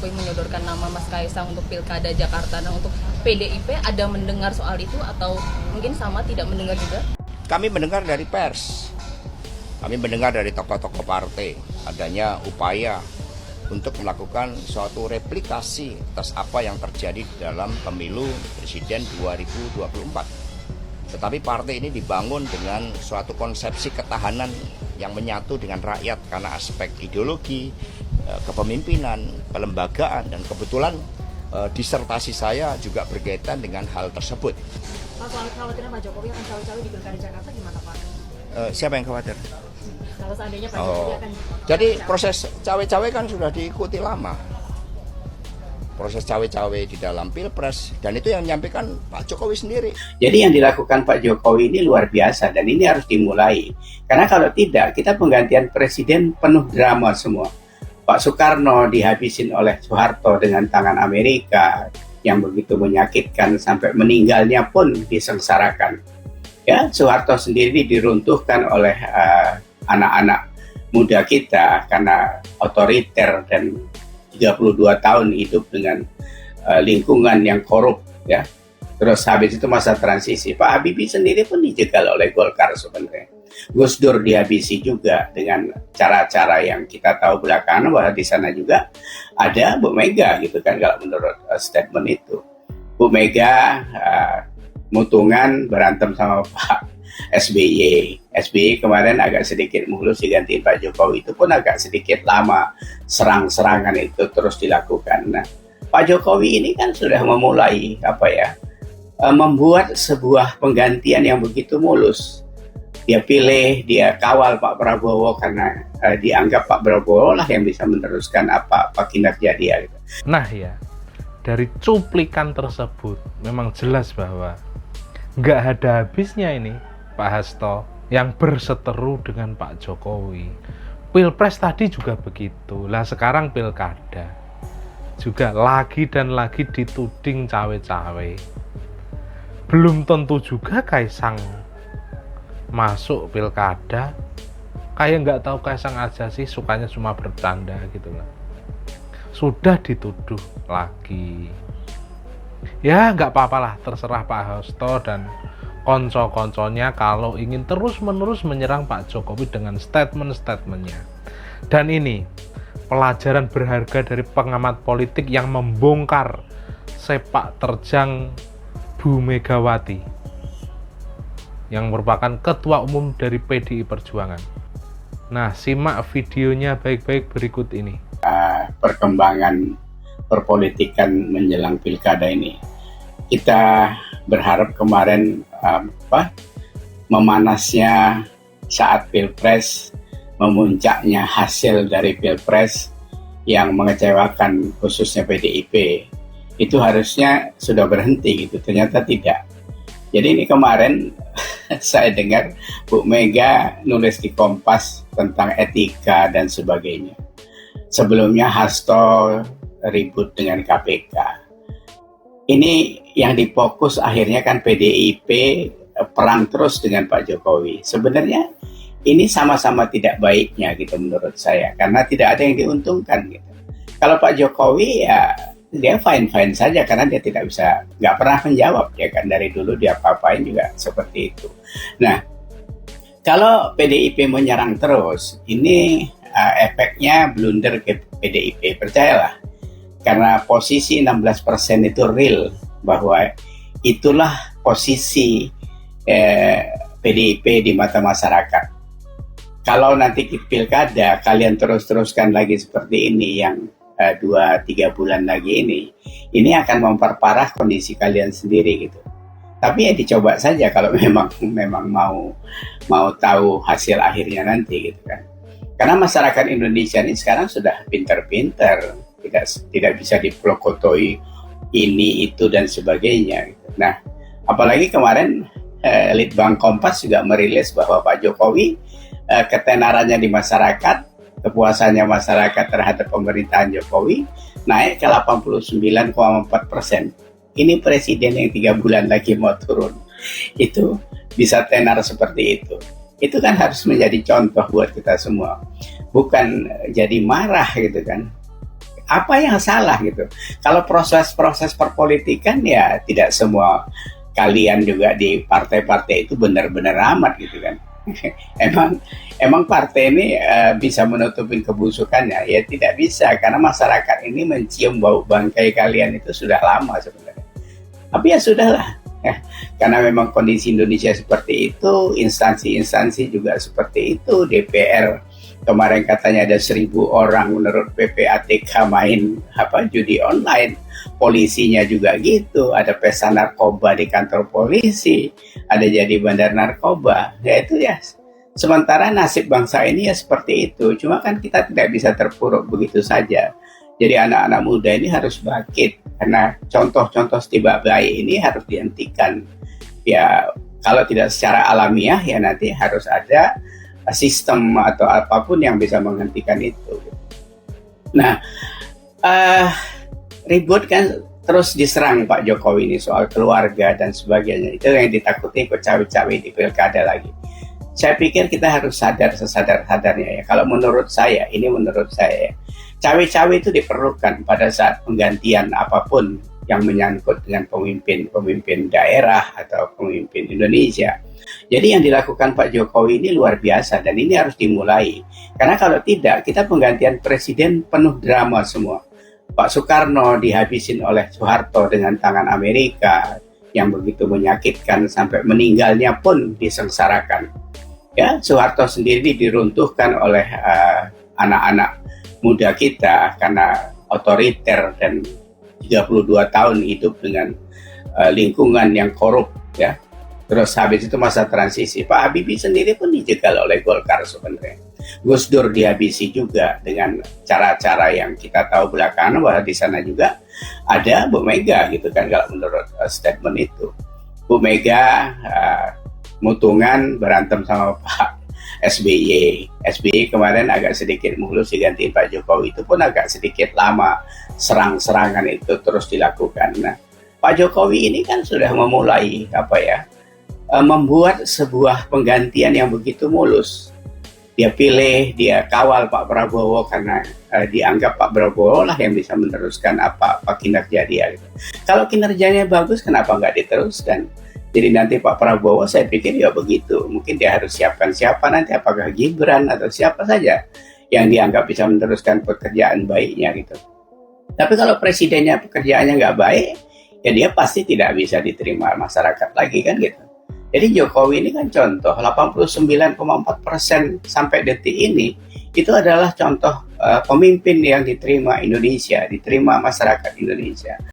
Jokowi menyodorkan nama Mas Kaisang untuk Pilkada Jakarta. Nah, untuk PDIP ada mendengar soal itu atau mungkin sama tidak mendengar juga? Kami mendengar dari pers, kami mendengar dari tokoh-tokoh partai adanya upaya untuk melakukan suatu replikasi atas apa yang terjadi dalam pemilu presiden 2024. Tetapi partai ini dibangun dengan suatu konsepsi ketahanan yang menyatu dengan rakyat karena aspek ideologi, kepemimpinan, kelembagaan, dan kebetulan disertasi saya juga berkaitan dengan hal tersebut. Pak, soal khawatiran Pak Jokowi akan cawe-cawe di Pilkada Jakarta gimana Pak? Siapa yang khawatir? Kalau seandainya Pak Jokowi akan Jadi proses cawe-cawe kan sudah diikuti lama. Proses cawe-cawe di dalam Pilpres, dan itu yang menyampaikan Pak Jokowi sendiri. Jadi yang dilakukan Pak Jokowi ini luar biasa dan ini harus dimulai. Karena kalau tidak, kita penggantian presiden penuh drama semua. Pak Soekarno dihabisin oleh Soeharto dengan tangan Amerika yang begitu menyakitkan sampai meninggalnya pun disengsarakan. Ya, Soeharto sendiri diruntuhkan oleh anak-anak muda kita karena otoriter dan 32 tahun hidup dengan lingkungan yang korup, ya. Terus habis itu masa transisi, Pak Habibie sendiri pun dijegal oleh Golkar sebenarnya. Gus Dur dihabisi juga dengan cara-cara yang kita tahu belakangan bahwa di sana juga ada Bu Mega gitu kan kalau menurut statement itu. Bu Mega mutungan berantem sama Pak SBY. SBY kemarin agak sedikit mulus digantiin Pak Jokowi, itu pun agak sedikit lama serang-serangan itu terus dilakukan. Nah, Pak Jokowi ini kan sudah memulai membuat sebuah penggantian yang begitu mulus. Dia pilih, dia kawal Pak Prabowo karena dianggap Pak Prabowo lah yang bisa meneruskan apa kinerja dia. Gitu. Nah ya, dari cuplikan tersebut memang jelas bahwa nggak ada habisnya ini Pak Hasto yang berseteru dengan Pak Jokowi. Pilpres tadi juga begitu. Lah sekarang pilkada juga lagi dan lagi dituding cawe-cawe. Belum tentu juga Kaisang masuk pilkada. Kayak nggak tahu Kaisang aja sih, sukanya cuma bercanda gitu lah. Sudah dituduh lagi. Ya nggak apa-apa lah, terserah Pak Hasto dan konco-konconya kalau ingin terus-menerus menyerang Pak Jokowi dengan statement-statementnya. Dan ini pelajaran berharga dari pengamat politik yang membongkar sepak terjang Bu Megawati yang merupakan ketua umum dari PDI Perjuangan. Nah, simak videonya baik-baik berikut ini. Perkembangan perpolitikan menjelang pilkada ini, kita berharap kemarin memanasnya saat Pilpres, memuncaknya hasil dari Pilpres yang mengecewakan khususnya PDIP, itu harusnya sudah berhenti gitu, ternyata tidak. Jadi ini kemarin saya dengar Bu Mega nulis di Kompas tentang etika dan sebagainya. Sebelumnya Hasto ribut dengan KPK. Ini yang difokus akhirnya kan PDIP perang terus dengan Pak Jokowi. Sebenarnya ini sama-sama tidak baiknya gitu menurut saya, karena tidak ada yang diuntungkan gitu. Kalau Pak Jokowi ya dia fine-fine saja karena dia nggak pernah menjawab ya kan, dari dulu dia apa-apain juga seperti itu. Nah, kalau PDIP menyerang terus, ini efeknya blunder ke PDIP, percayalah. Karena posisi 16% itu real, bahwa itulah posisi PDIP di mata masyarakat. Kalau nanti pilkada kalian terus-teruskan lagi seperti ini yang 2-3 bulan lagi ini akan memperparah kondisi kalian sendiri gitu. Tapi ya dicoba saja kalau memang mau tahu hasil akhirnya nanti gitu kan. Karena masyarakat Indonesia ini sekarang sudah pinter-pinter, tidak bisa diplokotoi ini itu dan sebagainya gitu. Nah, apalagi kemarin Litbang Kompas juga merilis bahwa Pak Jokowi ketenarannya di masyarakat, kepuasannya masyarakat terhadap pemerintahan Jokowi naik ke 89,4%. Ini presiden yang 3 bulan lagi mau turun, itu bisa tenar seperti itu. Itu kan harus menjadi contoh buat kita semua, bukan jadi marah gitu kan. Apa yang salah gitu? Kalau proses-proses perpolitikan ya tidak semua kalian juga di partai-partai itu benar-benar amat gitu kan. emang partai ini bisa menutupin kebusukannya? Ya tidak bisa, karena masyarakat ini mencium bau bangkai kalian itu sudah lama sebenarnya. Tapi ya sudahlah, ya, karena memang kondisi Indonesia seperti itu, instansi-instansi juga seperti itu. DPR kemarin katanya ada 1.000 orang menurut PPATK main judi online. Polisinya juga gitu, ada pesta narkoba di kantor polisi, ada jadi bandar narkoba. Ya itu ya, sementara nasib bangsa ini ya seperti itu. Cuma kan kita tidak bisa terpuruk begitu saja. Jadi anak-anak muda ini harus bangkit, karena contoh-contoh tidak baik ini harus dihentikan. Ya kalau tidak secara alamiah ya nanti harus ada sistem atau apapun yang bisa menghentikan itu. Nah, ribut kan terus diserang Pak Jokowi ini soal keluarga dan sebagainya. Itu yang ditakuti ikut cawe-cawe di pilkada lagi. Saya pikir kita harus sadar sesadar-sadarnya ya. Kalau menurut saya, cawe-cawe itu diperlukan pada saat penggantian apapun yang menyangkut dengan pemimpin daerah atau pemimpin Indonesia. Jadi yang dilakukan Pak Jokowi ini luar biasa dan ini harus dimulai. Karena kalau tidak, kita penggantian presiden penuh drama semua. Pak Soekarno dihabisin oleh Soeharto dengan tangan Amerika yang begitu menyakitkan sampai meninggalnya pun disengsarakan. Ya, Soeharto sendiri diruntuhkan oleh anak-anak muda kita karena otoriter dan 32 tahun hidup dengan lingkungan yang korup ya. Terus habis itu masa transisi, Pak Habibie sendiri pun dijegal oleh Golkar sebenarnya. Gus Dur dihabisi juga dengan cara-cara yang kita tahu belakangan bahwa di sana juga ada Bu Mega gitu kan kalau menurut statement itu. Bu Mega mutungan berantem sama Pak SBY. SBY kemarin agak sedikit mulus digantiin Pak Jokowi, itu pun agak sedikit lama serang-serangan itu terus dilakukan. Nah, Pak Jokowi ini kan sudah memulai membuat sebuah penggantian yang begitu mulus. Dia pilih, dia kawal Pak Prabowo karena dianggap Pak Prabowo lah yang bisa meneruskan apa kinerja dia. Gitu. Kalau kinerjanya bagus, kenapa nggak diteruskan? Jadi nanti Pak Prabowo saya pikir ya begitu. Mungkin dia harus siapkan siapa nanti, apakah Gibran atau siapa saja yang dianggap bisa meneruskan pekerjaan baiknya gitu. Tapi kalau presidennya pekerjaannya nggak baik, ya dia pasti tidak bisa diterima masyarakat lagi kan gitu. Jadi Jokowi ini kan contoh, 89,4% sampai detik ini itu adalah contoh pemimpin yang diterima Indonesia, diterima masyarakat Indonesia.